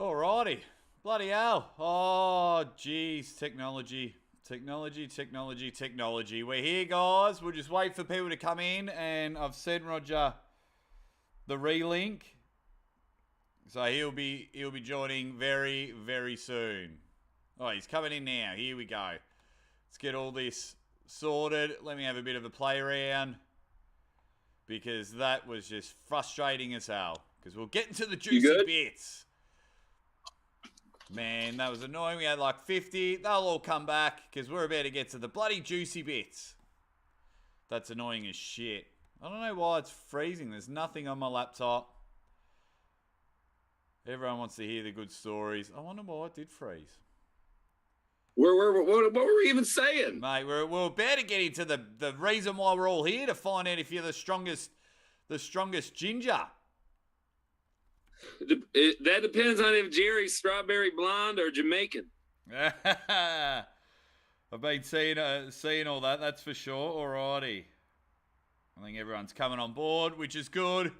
Alrighty. Bloody hell. Oh, jeez. Technology. We're here, guys. We'll just wait for people to come in, and I've sent Roger the relink. So he'll be joining very, very soon. Oh, he's coming in now. Here we go. Let's get all this sorted. Let me have a bit of a play around, because that was just frustrating as hell. Because we'll get into the juicy bits. Man, that was annoying. We had like 50. They'll all come back because we're about to get to the bloody juicy bits. That's annoying as shit. I don't know why it's freezing. There's nothing on my laptop. Everyone wants to hear the good stories. I wonder why it did freeze. What were we even saying? Mate, we're about to get into the reason why we're all here, to find out if you're the strongest ginger. That depends on if Jerry's strawberry blonde or Jamaican. I've been seeing all that, that's for sure. Alrighty. I think everyone's coming on board, which is good.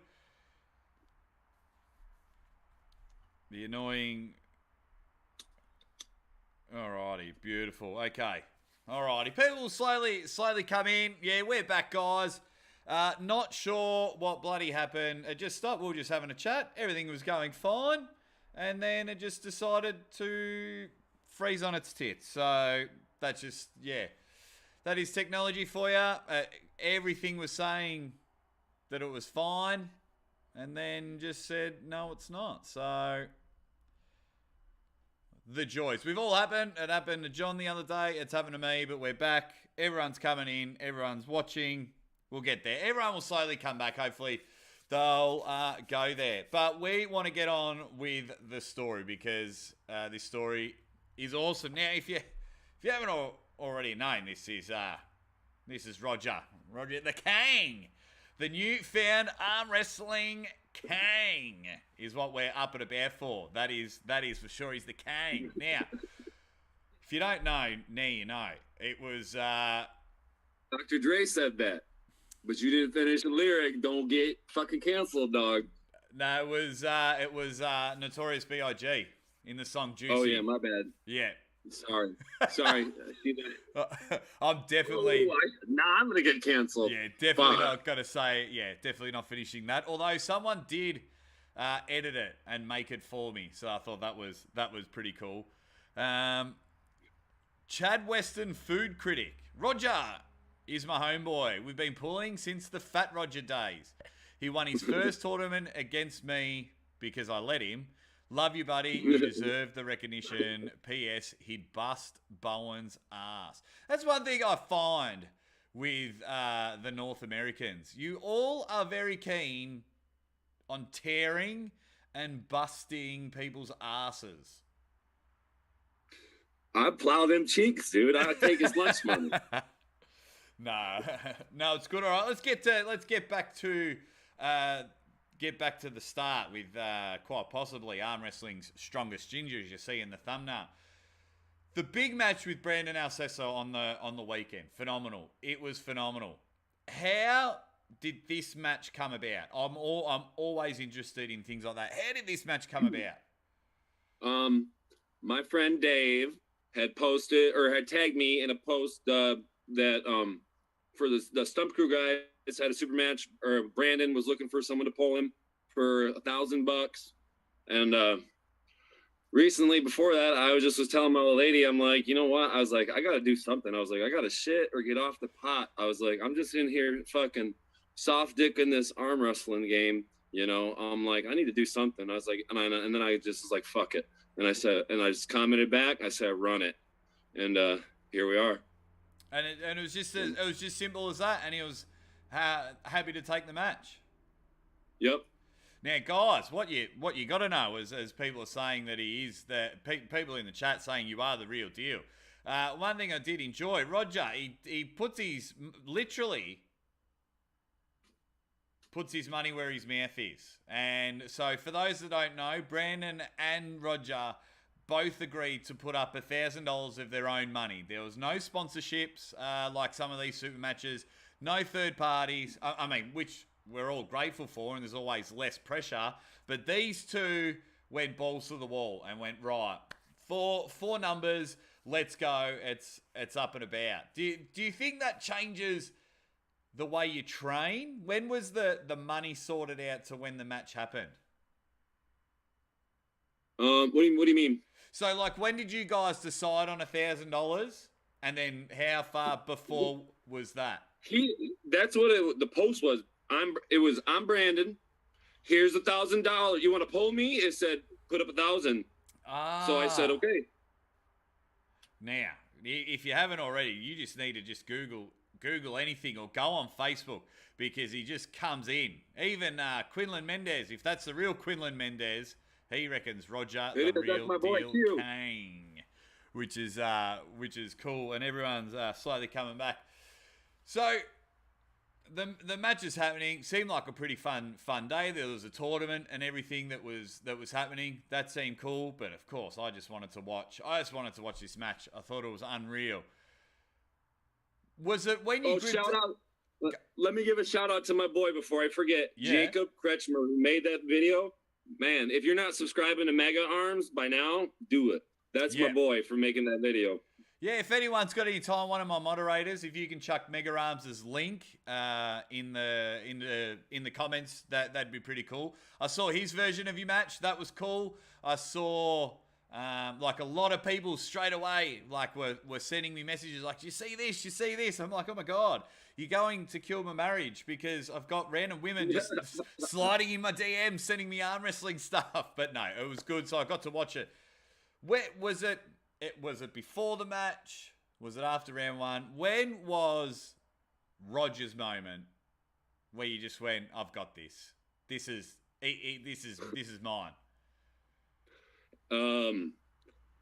The annoying... Alrighty, beautiful. Okay. Alrighty. People will slowly come in. Yeah, we're back, guys. Not sure what bloody happened. It just stopped. We were just having a chat. Everything was going fine. And then it just decided to freeze on its tits. So that's just, yeah. That is technology for you. Everything was saying that it was fine. And then just said, no, it's not. So... the joys. We've all happened. It happened to John the other day. It's happened to me, but we're back. Everyone's coming in. Everyone's watching. We'll get there. Everyone will slowly come back. Hopefully, they'll go there. But we want to get on with the story, because this story is awesome. Now, if you haven't already known, this is Roger the Kang, the newfound arm wrestling Kang is what we're up and about for. That is for sure. He's the Kang. Now, if you don't know, now you know. It was Dr. Dre said that, but you didn't finish the lyric. Don't get fucking canceled, dog. No, it was Notorious B.I.G. in the song Juicy. Oh yeah, my bad. Yeah. Sorry. I'm definitely... I'm going to get canceled. Yeah, definitely not going to say... Yeah, definitely not finishing that. Although someone did edit it and make it for me. So I thought that was pretty cool. Chad Weston, food critic. Roger is my homeboy. We've been pulling since the Fat Roger days. He won his first tournament against me because I let him. Love you, buddy. You deserve the recognition. P.S. He'd bust Bowen's ass. That's one thing I find with the North Americans. You all are very keen on tearing and busting people's asses. I plow them cheeks, dude. I take his lunch money. No, it's good. All right, let's get back to the start with quite possibly arm wrestling's strongest ginger, as you see in the thumbnail. The big match with Brandon Alcesso on the weekend, phenomenal. It was phenomenal. How did this match come about? I'm always interested in things like that. How did this match come about? My friend Dave had posted or had tagged me in a post that for the Stump Crew guys had a super match, or Brandon was looking for someone to pull him for $1,000. And recently, before that, I was telling my old lady, I'm like, you know what? I was like, I got to do something. I was like, I got to shit or get off the pot. I was like, I'm just in here fucking soft dick in this arm wrestling game. You know, I'm like, I need to do something. I was like, and then I just was like, fuck it. And I just commented back. I said, run it. And here we are. And it was just simple as that. And he was happy to take the match. Yep. Now, guys, what you got to know is, as people are saying that he is, people in the chat saying you are the real deal. One thing I did enjoy, Roger, he literally puts his money where his mouth is. And so for those that don't know, Brandon and Roger both agreed to put up $1,000 of their own money. There was no sponsorships like some of these super matches, no third parties. I mean, which we're all grateful for, and there's always less pressure. But these two went balls to the wall and went, right, four numbers, let's go. It's up and about. Do you think that changes the way you train? When was the money sorted out to when the match happened? What do you mean? So, like, when did you guys decide on $1,000? And then how far before was that? That's what the post was. I'm Brandon. Here's $1,000. You want to pull me? It said put up 1,000. So I said okay. Now, if you haven't already, you just need to just Google anything or go on Facebook, because he just comes in. Even Quinlan Mendez, if that's the real Quinlan Mendez, he reckons Roger the real deal Kang, which is cool, and everyone's slowly coming back. So the match is happening. Seemed like a pretty fun day. There was a tournament and everything that was happening. That seemed cool, but of course I just wanted to watch this match. I thought it was unreal. Was it when you shout out? Let me give a shout out to my boy before I forget. Yeah. Jacob Kretschmer, who made that video. Man, if you're not subscribing to Mega Arms by now, do it. That's my boy for making that video. Yeah, if anyone's got any time, one of my moderators, if you can chuck Mega Arms' link in the comments, that'd be pretty cool. I saw his version of your match. That was cool. I saw like a lot of people straight away like were sending me messages like, you see this? You see this? I'm like, oh my God, you're going to kill my marriage, because I've got random women just sliding in my DMs, sending me arm wrestling stuff. But no, it was good, so I got to watch it. Where was it? Was it before the match? Was it after round one? When was Roger's moment where you just went, I've got this. This is mine.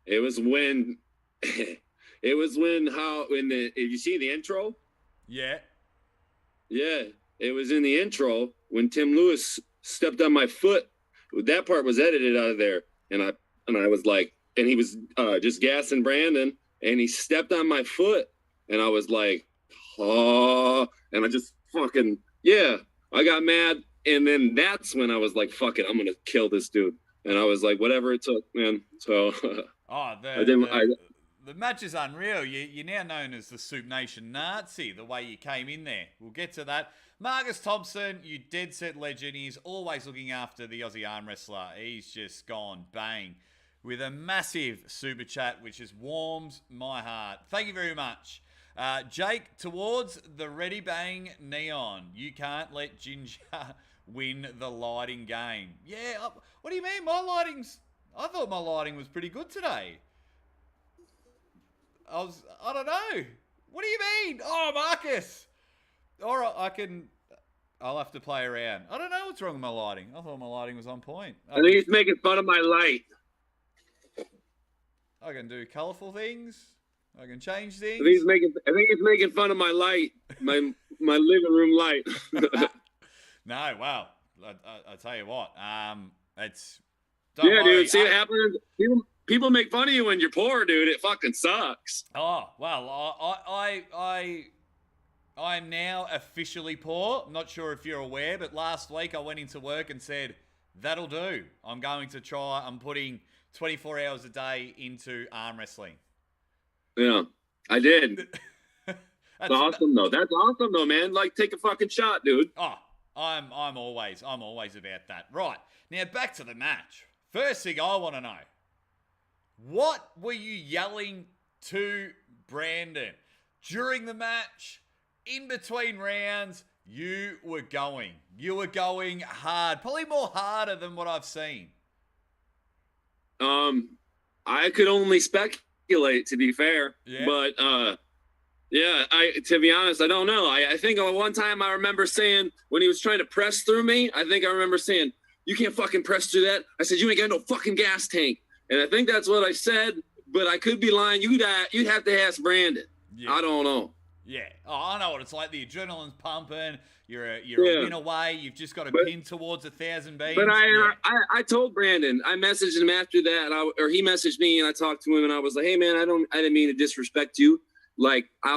It was when if you see the intro? Yeah. Yeah. It was in the intro when Tim Lewis stepped on my foot. That part was edited out of there. And I was like, and he was just gassing Brandon, and he stepped on my foot, and I was like, oh, and I just fucking, I got mad. And then that's when I was like, fuck it, I'm going to kill this dude. And I was like, whatever it took, man. So the match is unreal. You're now known as the Soup Nation Nazi, the way you came in there. We'll get to that. Marcus Thompson, you dead set legend. He's always looking after the Aussie arm wrestler. He's just gone bang with a massive super chat, which just warms my heart. Thank you very much. Jake, towards the Ready Bang Neon. You can't let Ginger win the lighting game. Yeah, what do you mean? I thought my lighting was pretty good today. I don't know. What do you mean? Oh, Marcus. All right, I'll have to play around. I don't know what's wrong with my lighting. I thought my lighting was on point. I think he's making fun of my light. I can do colourful things. I can change things. I think he's making fun of my light, my living room light. No, well, I tell you what, it's. Yeah, worry. Dude. See what happens? People make fun of you when you're poor, dude. It fucking sucks. Oh well, I'm now officially poor. I'm not sure if you're aware, but last week I went into work and said, that'll do. I'm going to try. I'm putting 24 hours a day into arm wrestling. Yeah, I did. That's awesome though. That's awesome though, man. Like, take a fucking shot, dude. Oh, I'm always about that. Right. Now back to the match. First thing I want to know. What were you yelling to Brandon? During the match, in between rounds, you were going hard. Probably more harder than what I've seen. I could only speculate, to be fair. Yeah. But to be honest, I don't know. I think one time I remember saying, when he was trying to press through me, I think I remember saying, you can't fucking press through that. I said, you ain't got no fucking gas tank. And I think that's what I said, but I could be lying. You'd have to ask Brandon. Yeah. I don't know. Yeah. Oh, I know what it's like. The adrenaline's pumping. You're a win away. You've just got a pin towards 1,000 beans. But I told Brandon. I messaged him after that, or he messaged me, and I talked to him, and I was like, hey man, I didn't mean to disrespect you. Like, I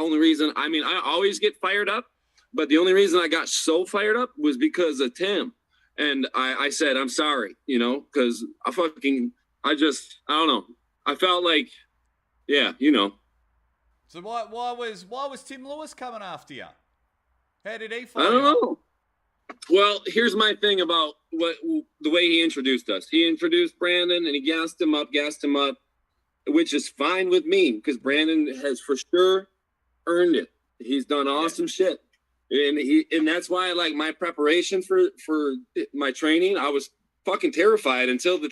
always get fired up, but the only reason I got so fired up was because of Tim. And I said, I'm sorry, you know, because I don't know. I felt like, yeah, you know. So why was Tim Lewis coming after you? How did he I follow don't you up? know. Well, here's my thing about the way he introduced us. He introduced Brandon and he gassed him up, which is fine with me because Brandon has for sure earned it. He's done awesome shit. And that's why like my preparation for my training, I was fucking terrified until the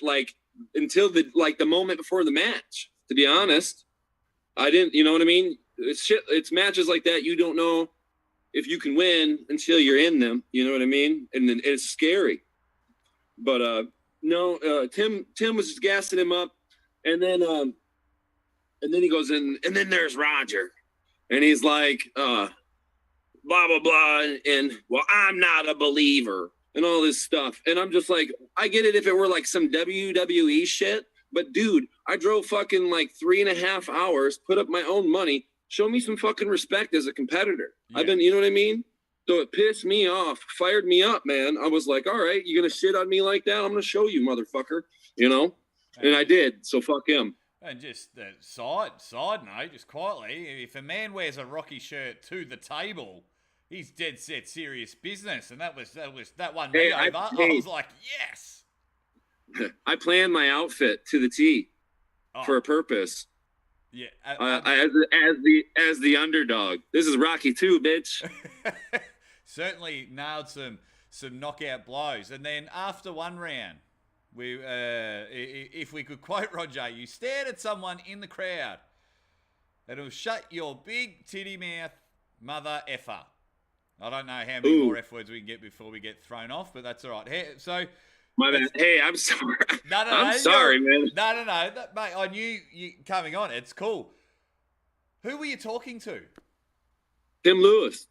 moment before the match. To be honest, I didn't, you know what I mean? It's matches like that you don't know if you can win until you're in them, you know what I mean? And then it's scary. But no, Tim was just gassing him up, and then he goes in, and then there's Roger, and he's like, blah blah blah, and well, I'm not a believer, and all this stuff, and I'm just like, I get it if it were like some WWE shit, but dude, I drove fucking like 3.5 hours, put up my own money. Show me some fucking respect as a competitor. Yeah. You know what I mean? So it pissed me off, fired me up, man. I was like, all right, you gonna shit on me like that? I'm gonna show you, motherfucker. You know? And I did. So fuck him. And just side note, just quietly, if a man wears a Rocky shirt to the table, he's dead set serious business. And that won me over. I was like, yes. I planned my outfit to the T for a purpose. Yeah, as the underdog. This is Rocky 2, bitch. Certainly nailed some knockout blows, and then after one round, if we could quote Roger, you stared at someone in the crowd, and it was shut your big titty mouth, mother effer. I don't know how many more F words we can get before we get thrown off, but that's all right. Hey, so. My bad. Hey, I'm sorry. No, I'm sorry, man. No. Mate, I knew you coming on. It's cool. Who were you talking to? Tim Lewis.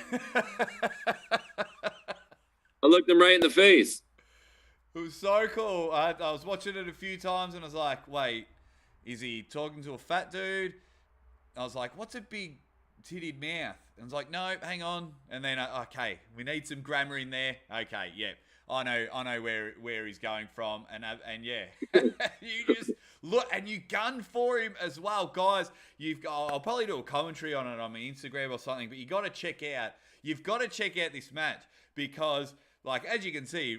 I looked him right in the face. It was so cool. I was watching it a few times and I was like, wait, is he talking to a fat dude? I was like, what's a big tittied mouth? And I was like, no, hang on. And then, okay, we need some grammar in there. Okay, yeah. I know where he's going from, and yeah, you just look and you gun for him as well, guys. I'll probably do a commentary on it on my Instagram or something, but you've got to check out this match because, like, as you can see,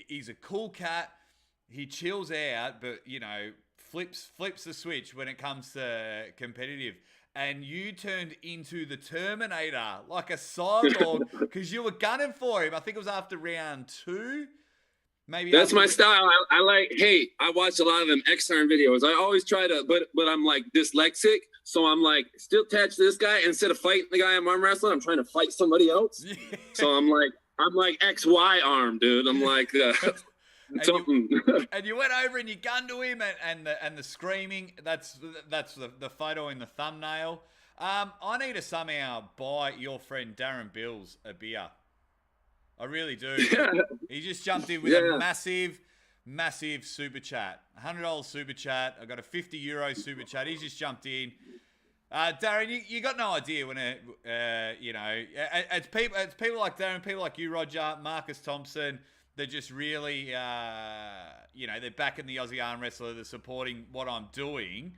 he's a cool cat. He chills out, but you know, flips the switch when it comes to competitive. And you turned into the Terminator, like a cyborg, because you were gunning for him. I think it was after round 2. Maybe that's my style. I like. Hey, I watch a lot of them X-Arm videos. I always try to, but I'm like dyslexic, so I'm like still attached to this guy. Instead of fighting the guy I'm arm wrestling, I'm trying to fight somebody else. Yeah. So I'm like XY arm, dude. I'm like. And you went over and you gunned to him and the screaming. That's the photo in the thumbnail. I need to somehow buy your friend Darren Bills a beer. I really do. Yeah. He just jumped in with a massive super chat. $100 super chat. I got a €50 super chat. He's just jumped in. Darren, you got no idea when it's people like Darren, people like you, Roger, Marcus Thompson. They're just really, they're backing the Aussie arm wrestler. They're supporting what I'm doing.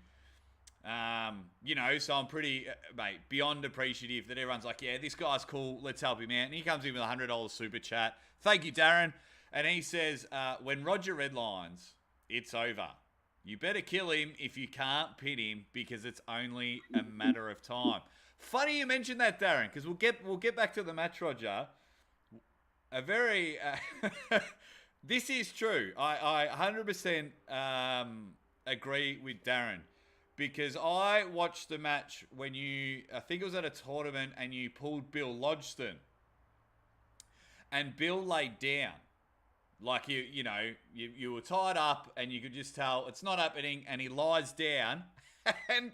So I'm pretty, beyond appreciative that everyone's like, yeah, this guy's cool. Let's help him out. And he comes in with a $100 super chat. Thank you, Darren. And he says, when Roger redlines, it's over. You better kill him if you can't pin him because it's only a matter of time. Funny you mentioned that, Darren, because we'll get back to the match, Roger. A very, this is true. I 100% agree with Darren because I watched the match when I think it was at a tournament and you pulled Bill Lodgston and Bill laid down. Like you were tied up and you could just tell it's not happening and he lies down and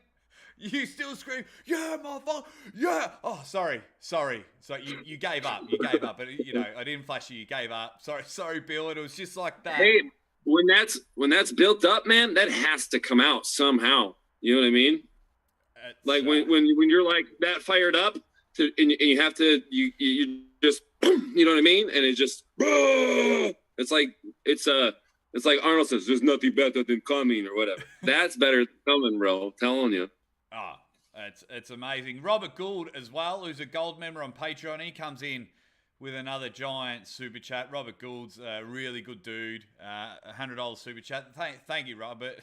you still scream, yeah, motherfucker, yeah. Oh, sorry. So you gave up. But I didn't flash you. You gave up. Sorry, Bill. And it was just like that. Hey, when that's built up, man, that has to come out somehow. You know what I mean? Like when you're like that fired up, and you have to you just you know what I mean? And it just it's like Arnold says, there's nothing better than coming or whatever. That's better than coming, bro. Telling you. Oh, it's amazing. Robert Gould as well, who's a gold member on Patreon. He comes in with another giant super chat. Robert Gould's a really good dude. $100 super chat. Thank you, Robert.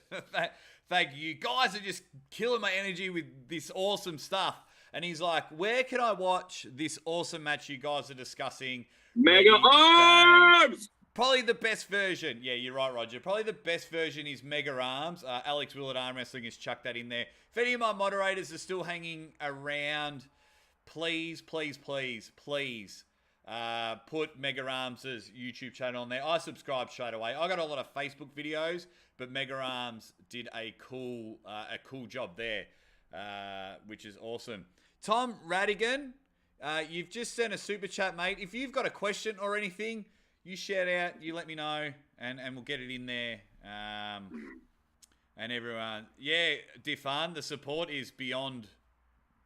Thank you. You guys are just killing my energy with this awesome stuff. And he's like, where can I watch this awesome match you guys are discussing? Mega Arms! Probably the best version. Yeah, you're right, Roger. Probably the best version is Mega Arms. Alex Willard Armwrestling has chucked that in there. If any of my moderators are still hanging around, please, please, please, please put Mega Arms' YouTube channel on there. I subscribed straight away. I got a lot of Facebook videos, but Mega Arms did a cool job there, which is awesome. Tom Radigan, you've just sent a super chat, mate. If you've got a question or anything, you shout out, you let me know, and we'll get it in there. And everyone, yeah, Difan, the support is beyond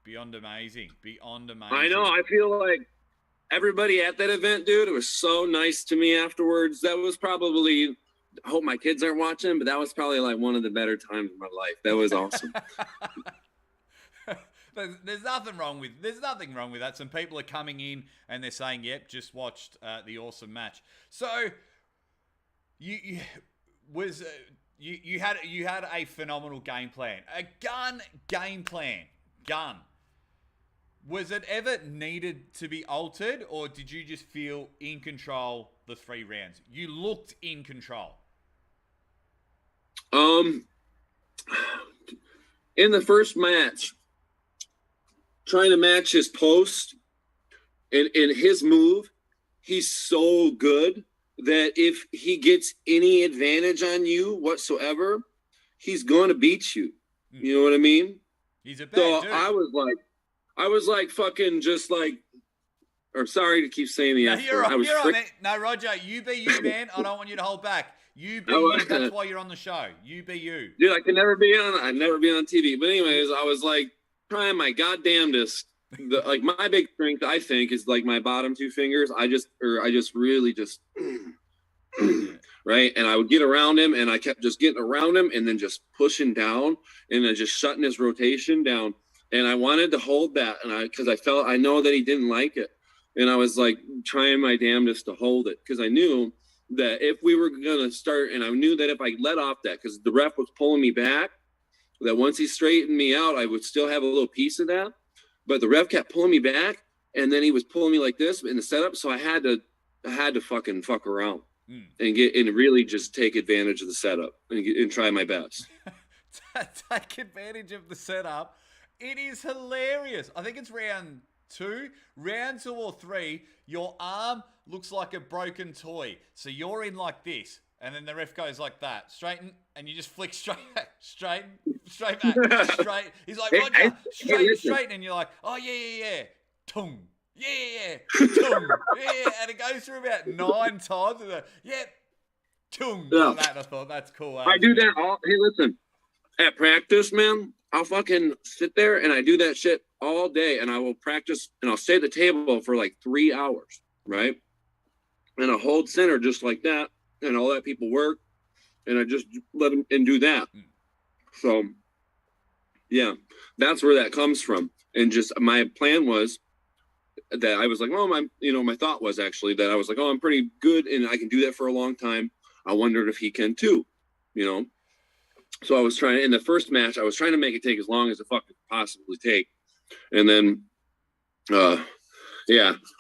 amazing. Beyond amazing. I know. I feel like everybody at that event, dude, it was so nice to me afterwards. That was probably, I hope my kids aren't watching, but that was probably like one of the better times of my life. That was awesome. There's nothing wrong with that. Some people are coming in and they're saying, "Yep, just watched the awesome match." So you had a phenomenal game plan, a gun game plan. Gun. Was it ever needed to be altered, or did you just feel in control the 3 rounds? You looked in control. In the first match, trying to match his post and his move, he's so good that if he gets any advantage on you whatsoever, he's going to beat you. You know what I mean? He's a bad dude. I was like fucking just like, or sorry to keep saying the F word. You're right, man. No, Roger, you be you, man. I don't want you to hold back. You be you. That's why you're on the show. You be you. Dude, I'd never be on TV. But anyways, I was like trying my goddamnedest. Like my big strength, I think, is like my bottom 2 fingers. I just really right. And I would get around him, and I kept just getting around him, and then just pushing down, and then just shutting his rotation down. And I wanted to hold that, and because I know that he didn't like it, and I was like trying my damnedest to hold it, because I knew that if we were gonna start, and I knew that if I let off that, because the ref was pulling me back, that once he straightened me out, I would still have a little piece of that. But the ref kept pulling me back, and then he was pulling me like this in the setup. So I had to fucking fuck around and really just take advantage of the setup and try my best. Take advantage of the setup. It is hilarious. I think it's round 2 or 3. Your arm looks like a broken toy. So you're in like this, and then the ref goes like that, straighten, and you just flick straight back, straight back. He's like, Roger, straight, and you're like, oh yeah, tung, yeah, tung, yeah, and it goes through about 9 times, and tung, like that. And I thought that's cool. I do that all. Hey, listen, at practice, man, I'll fucking sit there and I do that shit all day, and I will practice, and I'll stay at the table for like 3 hours, right? And I'll hold center just like that, and I'll let people work, and I just let them and do that. So, yeah, that's where that comes from. And just my plan was that I was like, oh, my thought was actually that I was like, oh, I'm pretty good, and I can do that for a long time. I wondered if he can too, So I was trying, in the first match, I was trying to make it take as long as it fucking could possibly take. And then,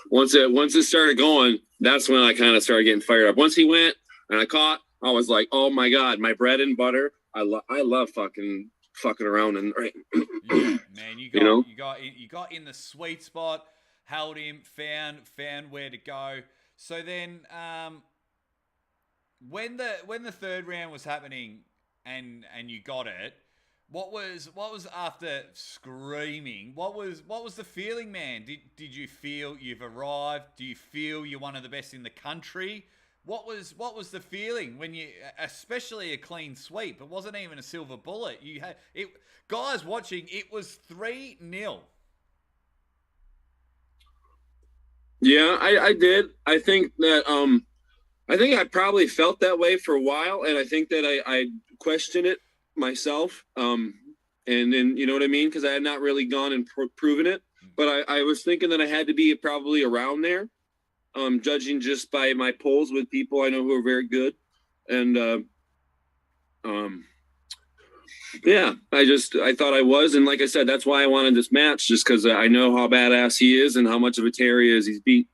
once it started going, that's when I kind of started getting fired up. Once he went and I caught, I was like, oh my God, my bread and butter. I love fucking around and right. Yeah, man, you got in the sweet spot, held him, found where to go. So then, when the third round was happening and you got it, what was after screaming? What was the feeling, man? Did you feel you've arrived? Do you feel you're one of the best in the country? What was the feeling when you, especially a clean sweep? It wasn't even a silver bullet. You had it, guys watching. It was 3-0. Yeah, I did. I think I probably felt that way for a while, and I think that I questioned it myself. And then you know what I mean, because I had not really gone and proven it, but I was thinking that I had to be probably around there, judging just by my polls with people I know who are very good, and um, yeah, I thought I was, and like I said, that's why I wanted this match, just because I know how badass he is and how much of a terror he is. He's beat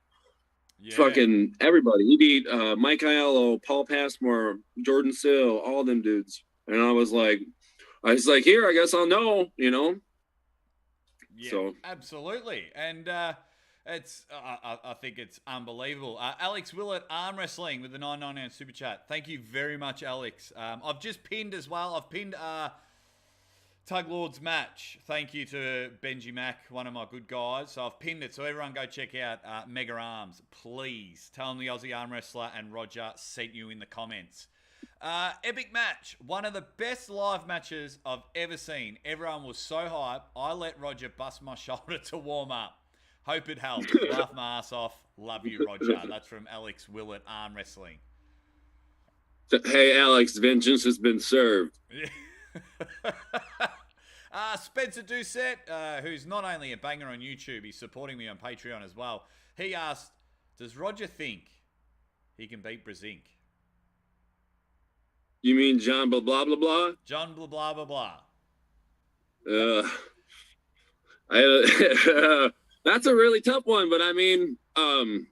fucking everybody. He beat Mike Aiello, Paul Passmore, Jordan Sill, all them dudes. And I was like, here, I guess I'll know, you know? Yeah, so absolutely. And it's I think it's unbelievable. Alex Willett, Armwrestling with the 999 super chat. Thank you very much, Alex. I've just pinned as well. I've pinned Tug Lord's match. Thank you to Benji Mack, one of my good guys. So I've pinned it. So everyone go check out Mega Arms. Please tell them the Aussie Arm Wrestler and Roger sent you in the comments. Epic match. One of the best live matches I've ever seen. Everyone was so hyped. I let Roger bust my shoulder to warm up. Hope it helps. Laugh my ass off. Love you, Roger. That's from Alex Willett, Arm Wrestling. Hey, Alex, vengeance has been served. Spencer Doucette, who's not only a banger on YouTube, he's supporting me on Patreon as well. He asked, does Roger think he can beat Brezink? You mean John blah blah blah blah? John blah blah blah blah. That's a really tough one, but I mean, John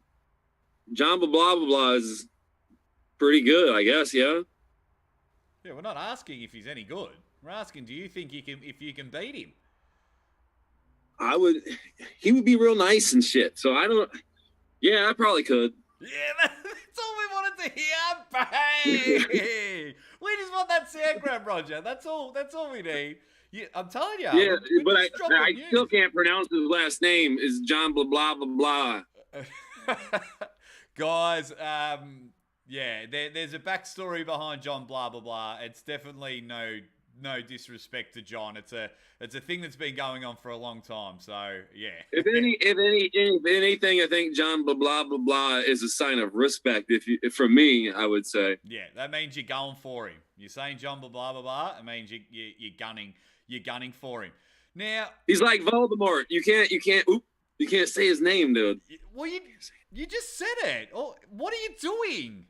blah blah blah blah is pretty good, I guess. Yeah. Yeah, we're not asking if he's any good. We're asking, do you think if you can beat him? He would be real nice and shit. So I don't. Yeah, I probably could. Yeah, that's all we wanted to hear, babe. We just want that sound grab, Roger. That's all we need. I'm telling you. Yeah, but I still can't pronounce his last name. Is John blah blah blah blah. Guys, yeah, there's a backstory behind John blah blah blah. It's definitely no disrespect to John. It's a thing that's been going on for a long time. So yeah. If anything, I think John blah blah blah blah is a sign of respect. If for me, I would say. Yeah, that means you're going for him. You're saying John blah blah blah blah. It means you're gunning for him. Now he's like Voldemort. You can't say his name, dude. Well, you just said it. Oh, what are you doing?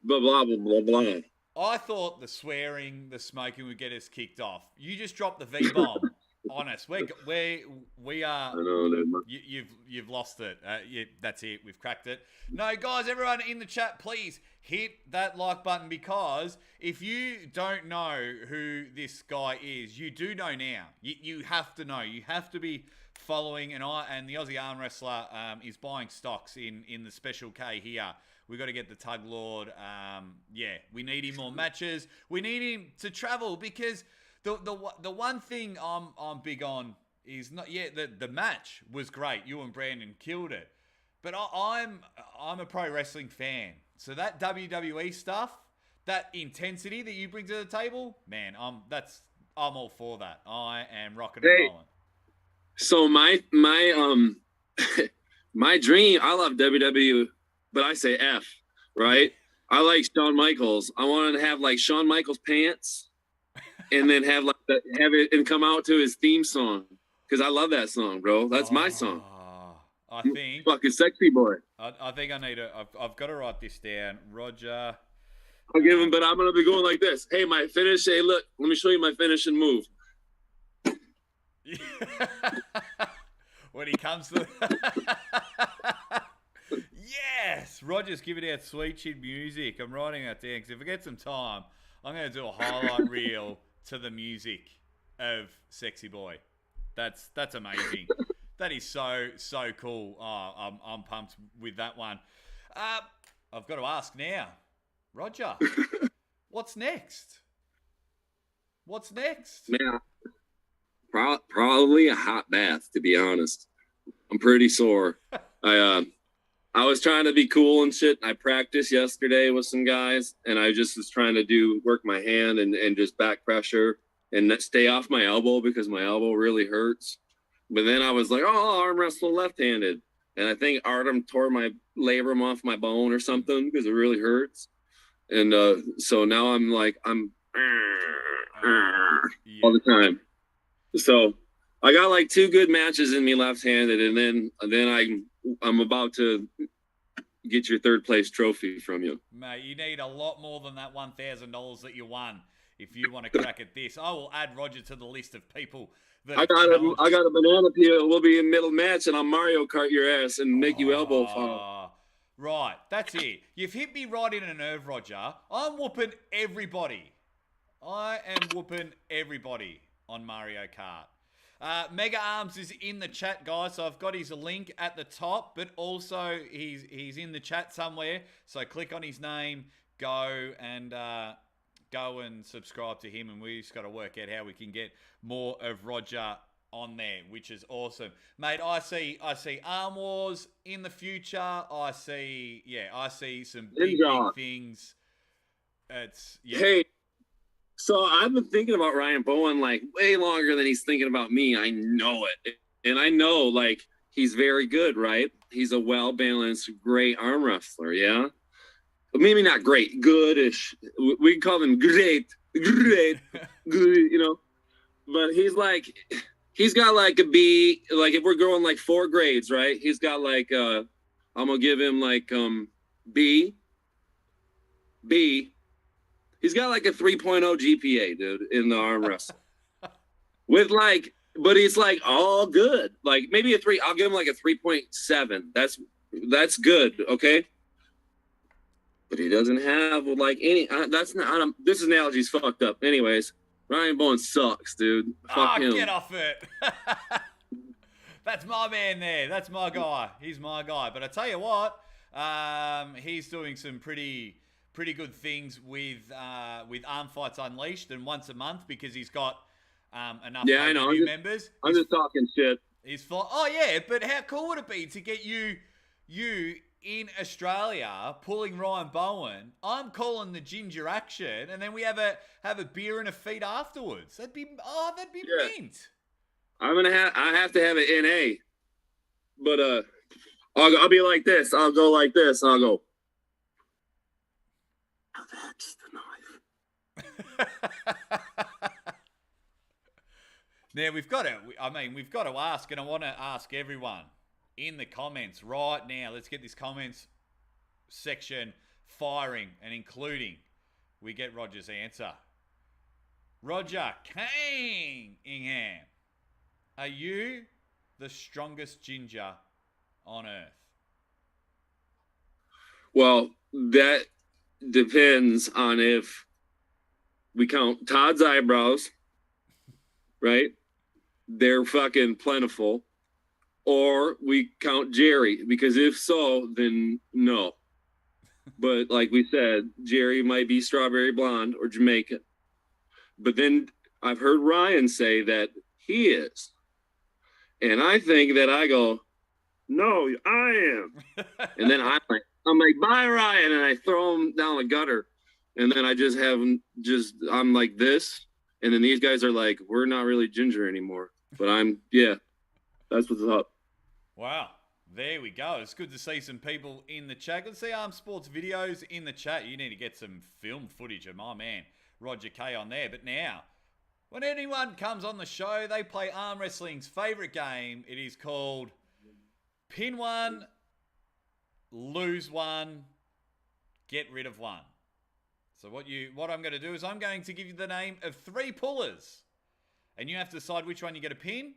Blah blah blah blah blah. I thought the swearing, the smoking would get us kicked off. You just dropped the V-bomb on us. We are. I know, you've lost it. That's it. We've cracked it. No, guys, everyone in the chat, please hit that like button, because if you don't know who this guy is, you do know now. You have to know. You have to be following. And the Aussie Arm Wrestler is buying stocks in the Special K here. We've got to get the Tug Lord. Yeah, we need him more matches. We need him to travel, because the one thing I'm big on is not the match was great. You and Brandon killed it, but I'm a pro wrestling fan. So that WWE stuff, that intensity that you bring to the table, man, I'm all for that. I am rocking and rolling. So my my dream, I love WWE. But I say F, right? I like Shawn Michaels. I want to have like Shawn Michaels pants, and then have it and come out to his theme song, because I love that song, bro. That's my song. I think fucking sexy boy. I think I need I've got to write this down, Roger. I'll give him, but I'm gonna be going like this. Hey, my finish. Hey, look, let me show you my finish and move. When he comes to. Yes! Roger's giving out sweet chin music. I'm writing that down, because if I get some time, I'm going to do a highlight reel to the music of Sexy Boy. That's amazing. That is so cool. Oh, I'm pumped with that one. I've got to ask now, Roger, what's next? What's next? Man, probably a hot bath, to be honest. I'm pretty sore. I was trying to be cool and shit. I practiced yesterday with some guys, and I just was trying to work my hand and just back pressure and stay off my elbow, because my elbow really hurts. But then I was like, oh, I'll arm wrestle left-handed. and I think Artem tore my labrum off my bone or something because it really hurts. And so now I'm like I'm all the time. So I got like 2 good matches in me left-handed, and then I'm about to get your 3rd place trophy from you. Mate, you need a lot more than that $1,000 that you won if you want to crack at this. I will add Roger to the list of people that I got a banana peel. We'll be in middle match, and I'll Mario Kart your ass and make you elbow fall. Right, that's it. You've hit me right in a nerve, Roger. I'm whooping everybody. I am whooping everybody on Mario Kart. Mega Arms is in the chat, guys. So I've got his link at the top, but also he's in the chat somewhere. So click on his name, go and subscribe to him, and we just got to work out how we can get more of Roger on there, which is awesome, mate. I see Arm Wars in the future. I see some big things. Hey. So I've been thinking about Ryan Bowen like way longer than he's thinking about me. I know it. And I know like he's very good, right? He's a well-balanced, great arm wrestler, yeah? Maybe not great, goodish. We can call him great, good, you know? But he's got like a B, like if we're going like 4 grades, right? He's got like, I'm going to give him like B. He's got like a 3.0 GPA, dude, in the arm wrestling. But he's like all good. Like maybe a 3. I'll give him like a 3.7. That's good, okay? But he doesn't have like any. This analogy's fucked up. Anyways, Ryan Bowen sucks, dude. Fuck him. Get off it. That's my man there. That's my guy. He's my guy. But I tell you what, he's doing some pretty good things with Arm Fights Unleashed, and once a month because he's got enough members. I'm just talking shit. Oh yeah, but how cool would it be to get you in Australia pulling Ryan Bowen? I'm calling the ginger action, and then we have a beer and a feed afterwards. That'd be mint. I have to have it NA, but I'll be like this. I'll go like this, and I'll go. That's the knife. Now we've got to ask, and I want to ask everyone in the comments right now. Let's get this comments section firing and including. We get Roger's answer. Roger Kangingham, are you the strongest ginger on earth? Well, that depends on if we count Todd's eyebrows, right? They're fucking plentiful. Or we count Jerry, because if so, then no. But like we said, Jerry might be strawberry blonde or Jamaican. But then I've heard Ryan say that he is. And I think that I go, no, I am. And then I'm like, bye, Ryan. And I throw him down the gutter. And then I just have him I'm like this. And then these guys are like, we're not really ginger anymore. But that's what's up. Wow. There we go. It's good to see some people in the chat. Good to see Arm Sports videos in the chat. You need to get some film footage of my man, Roger K, on there. But now, when anyone comes on the show, they play Arm Wrestling's favorite game. It is called Pin One, Lose One, Get Rid of One. So what I'm going to do is I'm going to give you the name of 3 pullers. And you have to decide which one you get a pin.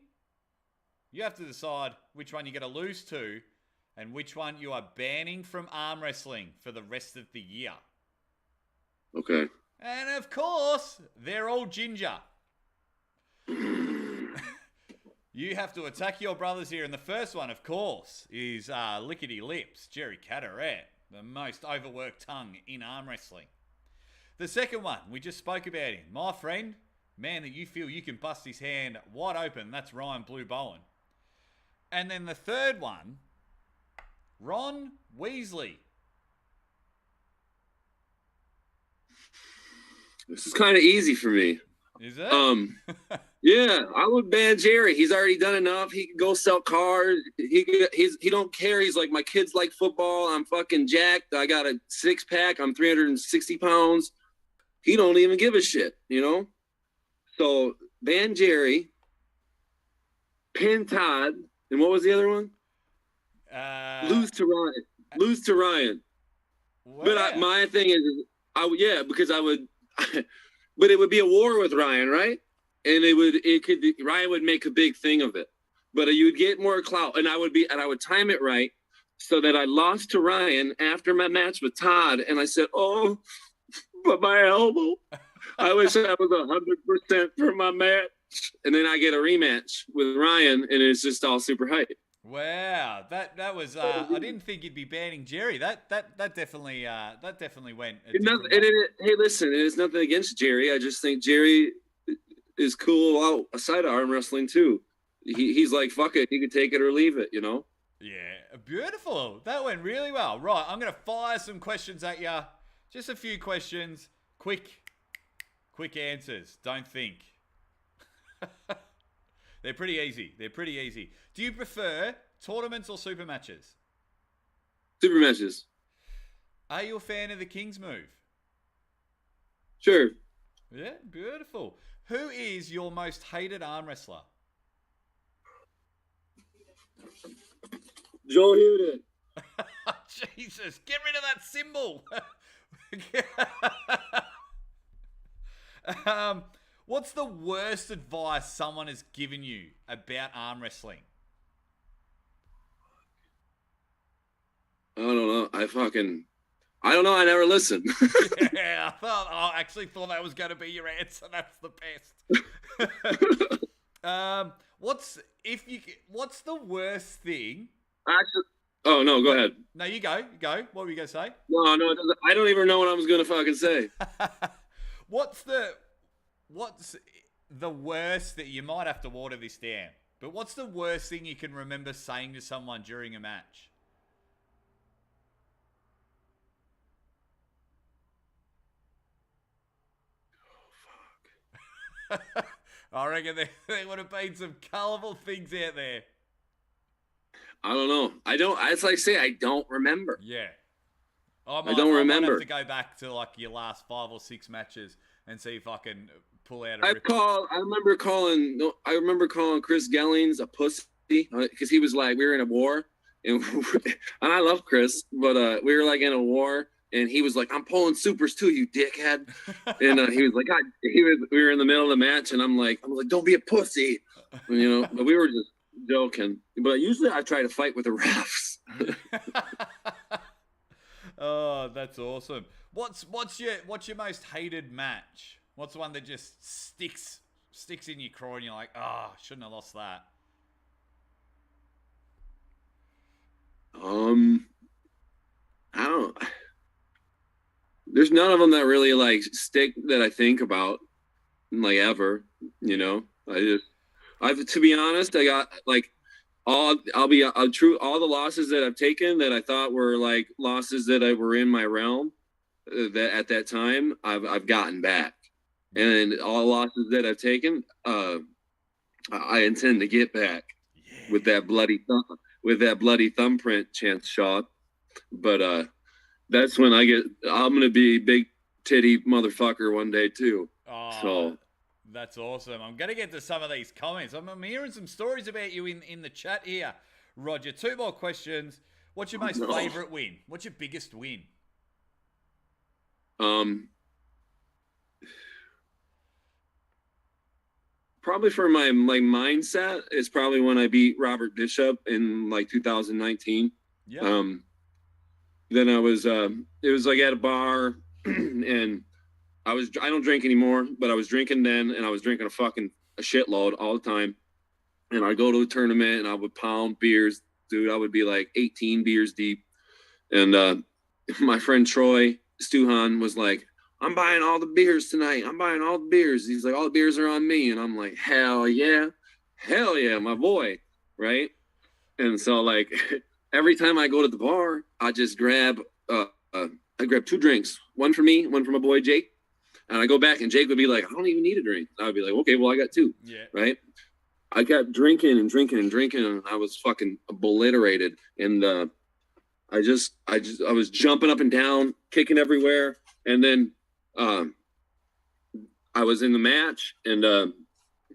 You have to decide which one you get to lose to, and which one you are banning from arm wrestling for the rest of the year. Okay. And of course, they're all ginger. You have to attack your brothers here. And the first one, of course, is Lickety Lips, Jerry Caderet, the most overworked tongue in arm wrestling. The second one, we just spoke about him. My friend, man that you feel you can bust his hand wide open, that's Ryan Blue Bowen. And then the third one, Ron Weasley. This is kind of easy for me. Is it? Yeah, I would ban Jerry. He's already done enough. He can go sell cars. He don't care. He's like, my kids like football. I'm fucking jacked. I got a 6-pack. I'm 360 pounds. He don't even give a shit, you know? So ban Jerry, pin Todd, and what was the other one? Lose to Ryan. Lose to Ryan. Wow. But my thing is, because I would, but it would be a war with Ryan, right? And Ryan would make a big thing of it, but you would get more clout, and I would time it right so that I lost to Ryan after my match with Todd, and I said, "Oh, but my elbow, I wish I was 100% for my match," and then I get a rematch with Ryan, and it's just all super hype. Wow, that was I didn't think you'd be banning Jerry. That definitely went. Hey, listen, it's nothing against Jerry. I just think Jerry is cool outside of arm wrestling too. He's like, fuck it, he could take it or leave it, you know? Yeah, beautiful. That went really well. Right, I'm gonna fire some questions at you. Just a few questions, quick answers. Don't think. They're pretty easy. Do you prefer tournaments or super matches? Super matches. Are you a fan of the King's move? Sure. Yeah, beautiful. Who is your most hated arm wrestler? Joe Huden. Jesus, get rid of that symbol. What's the worst advice someone has given you about arm wrestling? I don't know. I don't know. I never listened. Yeah, I actually thought that was going to be your answer. That's the best. What's the worst thing? Actually, oh no, go ahead. No, you go. What were you going to say? No, I don't even know what I was going to fucking say. What's the worst that you might have to water this down? But what's the worst thing you can remember saying to someone during a match? I reckon there would have been some colourful things out there. I don't know. It's like say I don't remember. Yeah. I don't remember. I might have to go back to like your last 5 or 6 matches and see if I can pull out I remember calling Chris Gellings a pussy because he was like, we were in a war and I love Chris, but we were like in a war. And he was like, "I'm pulling supers too, you dickhead." And he was like, "God," we were in the middle of the match, and I'm like, "Don't be a pussy," you know. But we were just joking. But usually, I try to fight with the refs. Oh, that's awesome. What's your most hated match? What's the one that just sticks in your craw, and you're like, "Oh, shouldn't have lost that." I don't. There's none of them that really like stick that I think about like ever, you know. To be honest, I got like all the losses that I've taken that I thought were like losses that were in my realm that at that time I've gotten back, and all losses that I've taken I intend to get back with that bloody thumbprint, Chance Shaw. But that's when I'm going to be big titty motherfucker one day too. Oh, so that's awesome. I'm going to get to some of these comments. I'm hearing some stories about you in the chat here. Roger, 2 more questions. What's your most favorite win? What's your biggest win? Probably for my mindset is probably when I beat Robert Bishop in like 2019. Yeah. Then it was like at a bar and I don't drink anymore, but I was drinking then, and I was drinking a shitload all the time. And I'd go to a tournament and I would pound beers, dude. I would be like 18 beers deep. And my friend Troy Stuhan was like, "I'm buying all the beers tonight. I'm buying all the beers." He's like, "All the beers are on me." And I'm like, hell yeah, my boy. Right. And so like every time I go to the bar, I just grab 2 drinks, one for me, one for my boy Jake. And I go back and Jake would be like, I don't even need a drink. I would be like, okay, well, I got two. Yeah. Right. I kept drinking and drinking and drinking, and I was fucking obliterated. And I was jumping up and down, kicking everywhere. And then I was in the match, and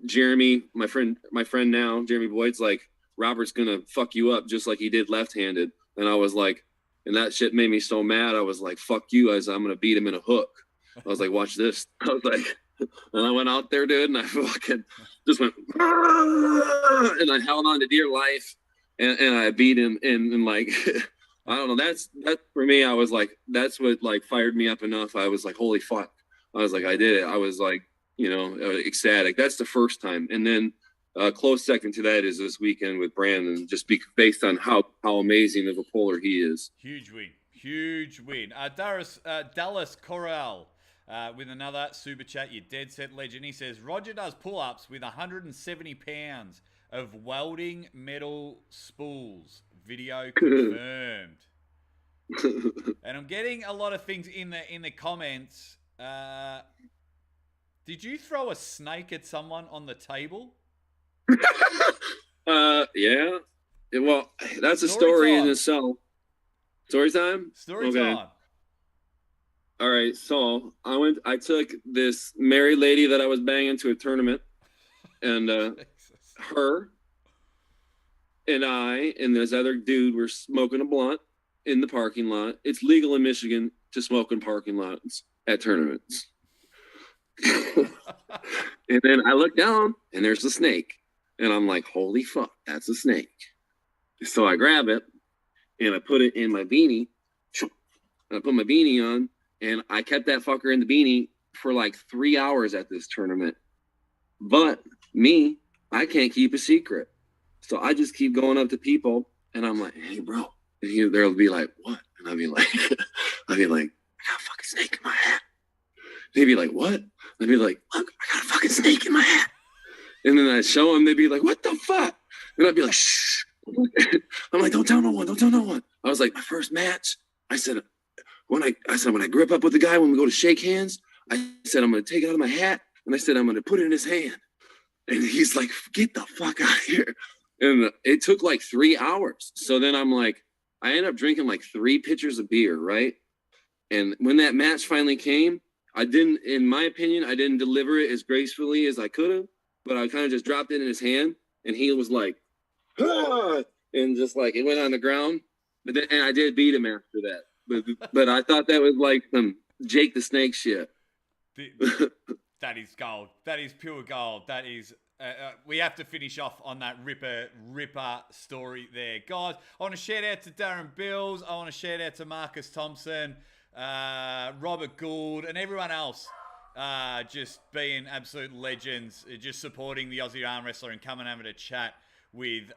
Jeremy, my friend now, Jeremy Boyd's like, Robert's gonna fuck you up just like he did left-handed. And I was like, and that shit made me so mad. I was like, fuck you, I'm gonna beat him in a hook. I was like, watch this. I was like, and I went out there, dude, and I fucking just went, and I held on to dear life, and I beat him, and like, I don't know, that's for me. I was like, that's what like fired me up enough. I was like, holy fuck. I was like, I did it. I was like, ecstatic. That's the first time. And then close second to that is this weekend with Brandon, just based on how amazing of a puller he is. Huge win. Dallas Corral with another super chat. You dead set legend. He says, Roger does pull-ups with 170 pounds of welding metal spools. Video confirmed. And I'm getting a lot of things in the comments. Did you throw a snake at someone on the table? Yeah. Well, that's a story in itself. Story time? Story time. All right. So I took this married lady that I was banging to a tournament, and her and I and this other dude were smoking a blunt in the parking lot. It's legal in Michigan to smoke in parking lots at tournaments. And then I look down and there's a snake. And I'm like, holy fuck, that's a snake. So I grab it and I put it in my beanie. And I put my beanie on, and I kept that fucker in the beanie for like 3 hours at this tournament. But me, I can't keep a secret. So I just keep going up to people and I'm like, hey, bro. And they'll be like, what? And I'll be like, I got a fucking snake in my hat. They'd be like, what? I'd be like, look, I got a fucking snake in my hat. And then I'd show them, they'd be like, what the fuck? And I'd be like, shh. I'm like, don't tell no one. I was like, my first match, I said, when I grip up with the guy, when we go to shake hands, I said, I'm going to take it out of my hat. And I said, I'm going to put it in his hand. And he's like, get the fuck out of here. And it took like 3 hours. So then I'm like, I ended up drinking like 3 pitchers of beer, right? And when that match finally came, in my opinion, I didn't deliver it as gracefully as I could have, but I kind of just dropped it in his hand, and he was like, ah! And just like, it went on the ground. And I did beat him after that. But I thought that was like some Jake the Snake shit. That is gold. That is pure gold. That is... we have to finish off on that ripper story there. Guys, I want to shout out to Darren Bills. I want to shout out to Marcus Thompson, Robert Gould, and everyone else just being absolute legends, just supporting the Aussie Arm Wrestler and coming over to chat with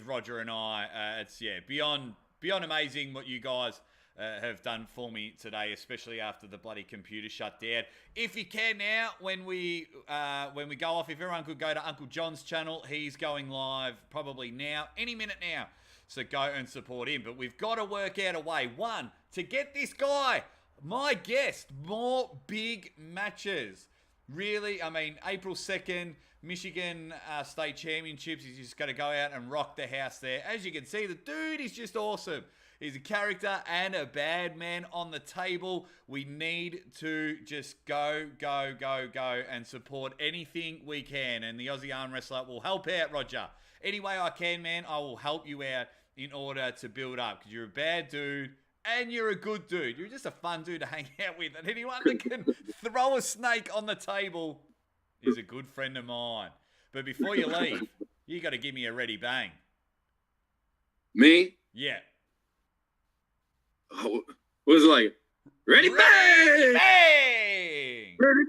Roger and I. It's beyond amazing what you guys have done for me today, especially after the bloody computer shut down. If you can now, when we go off, if everyone could go to Uncle John's channel, he's going live probably now, any minute now. So go and support him. But we've got to work out a way, one, to get this guy, my guest, more big matches. Really, I mean, April 2nd, Michigan State Championships. He's just got to go out and rock the house there. As you can see, the dude is just awesome. He's a character and a bad man on the table. We need to just go and support anything we can. And the Aussie Arm Wrestler will help out, Roger. Any way I can, man, I will help you out in order to build up. Because you're a bad dude and you're a good dude. You're just a fun dude to hang out with. And anyone that can throw a snake on the table is a good friend of mine. But before you leave, you got to give me a ready bang. Me? Yeah. Oh, what was it like? Ready, bang! Bang! Ready,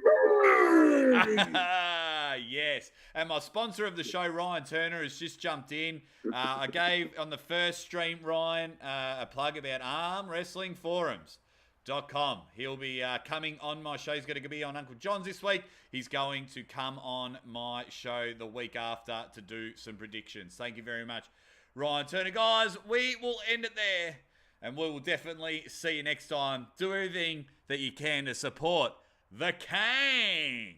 bang! Yes. And my sponsor of the show, Ryan Turner, has just jumped in. I gave on the first stream, Ryan, a plug about armwrestlingforums.com. He'll be coming on my show. He's going to be on Uncle John's this week. He's going to come on my show the week after to do some predictions. Thank you very much, Ryan Turner. Guys, we will end it there. And we will definitely see you next time. Do everything that you can to support the Kang.